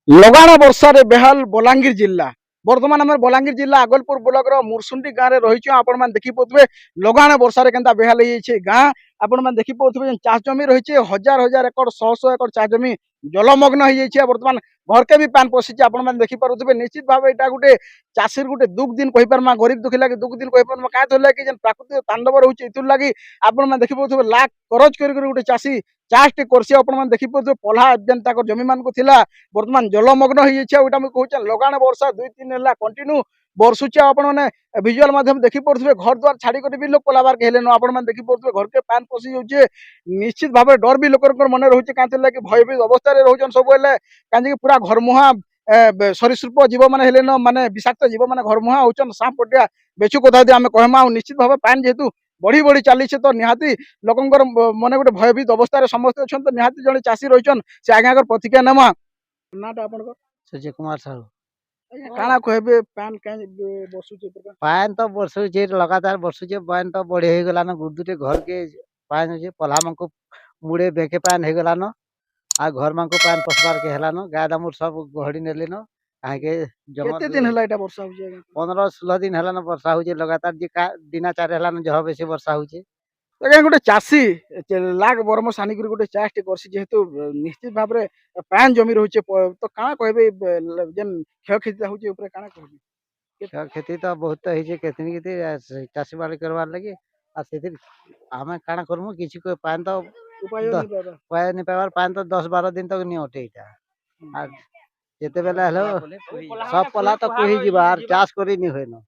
ଲଗାଣ ବର୍ଷାରେ ବେହାଲ ବଲାଙ୍ଗୀର ଜିଲ୍ଲା। ବର୍ତ୍ତମାନ ଆମର ବଲାଙ୍ଗୀର ଜିଲ୍ଲା ଆଗଲପୁର ବ୍ଲକର ମୁରସୁଣ୍ଡି ଗାଁରେ ରହିଛୁ। ଆପଣମାନେ ଦେଖିପାରୁଥିବେ ଲଗାଣ ବର୍ଷାରେ କେନ୍ତା ବେହାଲ ହେଇଯାଇଛି ଗାଁ। ଆପଣମାନେ ଦେଖିପାରୁଥିବେ ଚାଷ ଜମି ରହିଛି, ହଜାର ହଜାର ଏକର, ଶହ ଶହ ଏକର ଚାଷ ଜମି ଜଳମଗ୍ନ ହେଇଯାଇଛି। ବର୍ତ୍ତମାନ ଘରକେ ବି ପାନ୍ ପଶିଛି। ଆପଣମାନେ ଦେଖିପାରୁଥିବେ ନିଶ୍ଚିତ ଭାବେ ଏଇଟା ଗୋଟେ ଚାଷୀର ଗୋଟେ ଦୁଃଖ ଦିନ କହିପାରମା, ଗରିବ ଦୁଃଖୀ ଲାଗି ଦୁଃଖ ଦିନ କହିପାରମା। କାଁ ଥିଲା କି ଯେନ୍ ପ୍ରାକୃତିକ ତାଣ୍ଡବ ରହୁଛି ଏଥିର ଲାଗି ଆପଣମାନେ ଦେଖିପାରୁଥିବେ ଲାଖ କରଜ କରି ଗୋଟେ ଚାଷୀ ଚାଷଟି କରସି। ଆପଣମାନେ ଦେଖିପାରୁଥିବେ ପଲ୍ହା ଯେନ୍ ତାଙ୍କର ଜମି ମାନଙ୍କୁ ଥିଲା ବର୍ତ୍ତମାନ ଜଳମଗ୍ନ ହେଇଯାଇଛି। ଆଉ ଏଇଟା ମୁଁ କହୁଛେ ଲଗାଣ ବର୍ଷା 2-3 ହେଲା କଣ୍ଟିନ୍ୟू ବର୍ଷୁଛି। ଆପଣମାନେ ଭିଜୁଆଲ ମାଧ୍ୟମ ଦେଖିପାରୁଥିବେ ଘର ଦ୍ୱାର ଛାଡ଼ିକରି ବି ଲୋକ ପଲାବାର ହେଲେନ। ଆପଣମାନେ ଦେଖିପାରୁଥିବେ ଘରକେ ପାନ୍ ପଶି ଯାଉଛେ। ନିଶ୍ଚିତ ଭାବେ ଡର ବି ଲୋକଙ୍କର ମନେ ରହୁଛି, କାହିଁକି ଲାଗି ଭୟଭୀତ ଅବସ୍ଥାରେ ରହୁଛନ୍ ସବୁବେଳେ। କାହିଁକି ପୁରା ଘରମୁହାଁ ସରୀସୃପ ଜୀବ ମାନେ ହେଲେନ, ମାନେ ବିଷାକ୍ତ ଜୀବ ମାନେ ଘରମୁହାଁ ହଉଛନ୍। ସାପ ପଟିଆ ବେଚୁ କଥା ଯଦି ଆମେ କହିମା, ଆଉ ନିଶ୍ଚିତ ଭାବେ ପାନ୍ ଯେହେତୁ ବଢି ବଢି ଚାଲିছে ତ ନିହାତି ଲୋକଙ୍କର ମନେ ଗୋଟେ ଭୟଭୀତ ଅବସ୍ଥାରେ ସମସ୍ତେ ଅଛନ୍ତି। ତ ନିହାତି ଜଣେ ଚାଷୀ ରହିଛନ୍, ସେ ଆଜ୍ଞାଙ୍କର ପ୍ରତିକ୍ରିୟା ନେମା। ନାଟା ଆପଣଙ୍କର सूर्य कुमार साहू। ଆଜ୍ଞା କାଣା କହିବେ ପାନ୍ କାଇଁ ବସୁଛି ଏପଟେ? पान तो बरसुचे लगातार बरसुचे पान तो बढ़े हो गलान गुदुटे घर के पान होचे पल्हा मानको मुड़े बेके पान हो गलान आ घर मानको पान पसबार के हेलान गाय दामुर सब गहड़ी नेलेन काहे के କେତେ जंगल ଦିନ ହେଲା ଏଇଟା ବର୍ଷା ହଉଛି ଆଜ୍ଞା? 15-16 दिन हेलान वर्षा होचे लगातार जे दिनाचार हेलान जह बेसी वर्षा होचे। ଆଜ୍ଞା ଗୋଟେ ଚାଷୀ ଲାख ବରମସ ଆନିକରି ଗୋଟେ ଚାଷଟେ କରସି, ଯେହେତୁ ନିଶ୍ଚିତ ଭାବରେ ପାନ୍ ଜମି ରହୁଛେ ତ କାଣା କହିବେ ଯେନ୍ କ୍ଷୟକ୍ଷତି ହଉଛି ଉପରେ କାଣା କହିବେ? क्षति तो बहुत होचे केतनी केते चासी बाड़ी करवार लगे आ सेतिर आमे काना करमु किछि को पान तो ଉପାୟ द ନେଇ ପାଇବା। पाए नि पावार पान तो 10-12 दिन तक नि उठे इटा आ जेते बेला हेलो सब पला तो कोही जिबा आर चाष करी नि होइनो।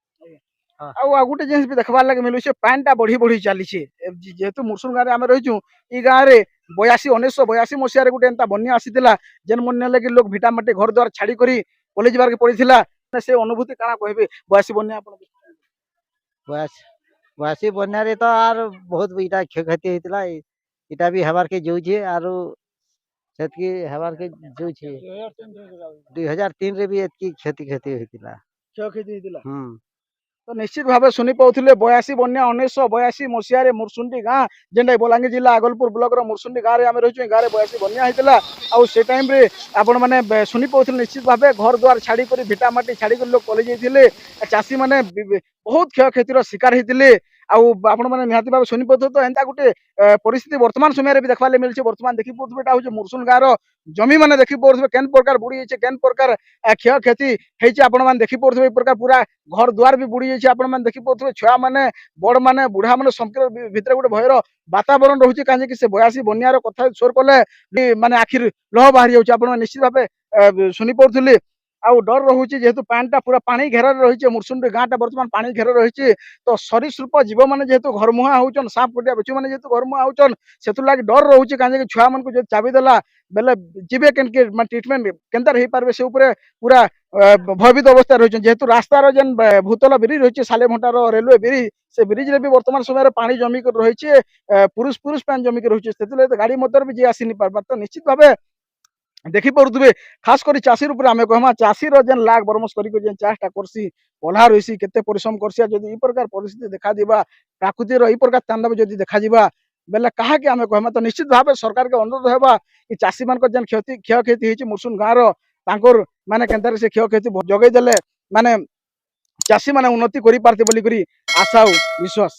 हां ଆଉ ଗୋଟେ ଜିନିଷ ବି ଦେଖବାର ଲାଗି ମିଳୁଛି, ପାନ୍ ଟା ବଢି ବଢି ଚାଲିଛି। ଯେହେତୁ ମୁରସୁନ ଗାଁରେ ଆମେ ରହିଛୁ, ଇ ଗାଁରେ 1982 ମସିହାରେ ଗୋଟେ ଏନ୍ତା ବନ୍ୟା ଆସିଥିଲା, ଯେନ୍ ବନ୍ୟା ଲାଗି ଲୋକ ଭିଟା ମାଟି ଘର ଦ୍ୱାର ଛାଡି କରି ପଲେଇ ଯିବାକେ ପଡିଥିଲା। ସେ ଅନୁଭୂତି କାଣା କହିବେ 82 ବନ୍ୟା ଆପଣ? बस वासी बन्या रे तो आर बहुत इटा क्षति हेतिला इटा भी हबार के जोजे आरो सेतकी हबार के जोछे 2003 रे भी एतकी क्षति हेतिला। କ୍ଷୟକ୍ଷତି ହେଇଥିଲା। हम ତ ନିଶ୍ଚିତ ଭାବେ ଶୁଣି ପାଉଥିଲେ 82 ବନ୍ୟା 1982 ମସିହାରେ ମୁରସୁଣ୍ଡି ଗାଁ, ଯେନ୍ଟା ବଲାଙ୍ଗୀର ଜିଲ୍ଲା ଆଗଲପୁର ବ୍ଲକର ମୁରସୁଣ୍ଡି ଗାଁରେ ଆମେ ରହିଛୁ। ଏ ଗାଁରେ 82 ବନ୍ୟା ହେଇଥିଲା। ଆଉ ସେ ଟାଇମ୍ରେ ଆପଣମାନେ ଶୁଣି ପାଉଥିଲେ ନିଶ୍ଚିତ ଭାବେ ଘର ଦ୍ୱାର ଛାଡ଼ିକରି ଭିଟା ମାଟି ଛାଡ଼ିକରି ଲୋକ ପଲେଇ ଯାଇଥିଲେ। ଚାଷୀମାନେ ବହୁତ କ୍ଷୟକ୍ଷତିର ଶିକାର ହେଇଥିଲେ। ଆଉ ଆପଣମାନେ ନିହାତି ଭାବେ ଶୁଣି ପାଉଥିବେ। ତ ଏନ୍ତା ଗୋଟେ ପରିସ୍ଥିତି ବର୍ତ୍ତମାନ ସମୟରେ ବି ଦେଖବାର୍ ମିଳିଛି। ବର୍ତ୍ତମାନ ଦେଖିପାରୁଥିବେ ଏଟା ହଉଛି ମୁରସୁନ ଗାଁର ଜମି ମାନେ ଦେଖିପାରୁଥିବେ କେନ୍ ପ୍ରକାର ବୁଡି ଯାଇଛି, କେନ୍ ପ୍ରକାର କ୍ଷୟକ୍ଷତି ହେଇଛି। ଆପଣମାନେ ଦେଖିପାରୁଥିବେ ଏ ପ୍ରକାର ପୁରା ଘର ଦ୍ୱାର ବି ବୁଡି ଯାଇଛି। ଆପଣମାନେ ଦେଖିପାରୁଥିବେ ଛୁଆ ମାନେ, ବଡ ମାନେ, ବୁଢା ମାନେ ସମସ୍ତଙ୍କ ଭିତରେ ଗୋଟେ ଭୟର ବାତାବରଣ ରହୁଛି। କାହିଁକି ସେ 82 ବନ୍ୟାର କଥା ସ୍ୱର କଲେ ମାନେ ଆଖିରେ ଲହ ବାହାରି ଯାଉଛି। ଆପଣମାନେ ନିଶ୍ଚିତ ଭାବେ ଶୁଣି ପାରୁଥିଲେ। ଆଉ ଡର ରହୁଛି, ଯେହେତୁ ପାଣିଟା ପୁରା ପାଣି ଘେରରେ ରହିଛି। ମୁରସୁଣ୍ଡି ଗାଁଟା ବର୍ତ୍ତମାନ ପାଣି ଘେରରେ ରହିଛି। ତ ସରୀସୃପ ଜୀବମାନେ ଯେହେତୁ ଘରମୁହାଁ ହଉଛନ୍, ସାପ ପଟିଆ ବିଛୁମାନେ ଯେହେତୁ ଘରମୁହାଁ ହଉଛନ୍, ସେଥିଲାଗି ଡର ରହୁଛି। କାହିଁକି ଛୁଆମାନଙ୍କୁ ଯଦି ଚାବି ଦେଲା ବେଲେ ଯିବେ କେନ୍କେ, ମାନେ ଟ୍ରିଟମେଣ୍ଟ କେନ୍ତାରେ ହେଇପାରିବେ ସେ ଉପରେ ପୁରା ଭୟଭୀତ ଅବସ୍ଥାରେ ରହିଛନ୍ତି। ଯେହେତୁ ରାସ୍ତାର ଯେନ୍ ଭୂତଳ ବ୍ରିଜ ରହିଛି, ସାଲେଭଣ୍ଟାର ରେଲୱେ ବ୍ରିଜ, ସେ ବ୍ରିଜରେ ବି ବର୍ତ୍ତମାନ ସମୟରେ ପାଣି ଜମିକି ରହିଛି। ପୁରୁଷ ପାଣି ଜମିକି ରହିଛି। ସେଥିଲାଗି ତ ଗାଡି ମଟର ବି ଯିଏ ଆସି ନି ପାରବା। ତ ନିଶ୍ଚିତ ଭାବେ ଦେଖିପାରୁଥିବେ ଖାସ କରି ଚାଷୀର ଉପରେ ଆମେ କହମା, ଚାଷୀର ଯେନ୍ ଲାଗ ବରମସ କରି ଯେନ୍ ଚାଷଟା କରସି, ପଲ୍ହା ରହିସି, କେତେ ପରିଶ୍ରମ କରସି। ଆଉ ଯଦି ଏଇ ପ୍ରକାର ପରିସ୍ଥିତି ଦେଖାଯିବା, ପ୍ରାକୃତିର ଏଇ ପ୍ରକାର ତାଣ୍ଡବ ଯଦି ଦେଖାଯିବା ବେଲେ କାହାକି ଆମେ କହମା? ତ ନିଶ୍ଚିତ ଭାବେ ସରକାରକେ ଅନୁରୋଧ ହେବା କି ଚାଷୀ ମାନଙ୍କର ଯେନ୍ କ୍ଷୟକ୍ଷତି ହେଇଛି ମୁରସୁନ ଗାଁର, ତାଙ୍କର ମାନେ କେନ୍ତାରେ ସେ କ୍ଷୟକ୍ଷତି ଯୋଗେଇ ଦେଲେ ମାନେ ଚାଷୀ ମାନେ ଉନ୍ନତି କରିପାରତେ ବୋଲିକରି ଆଶା ଆଉ ବିଶ୍ୱାସ।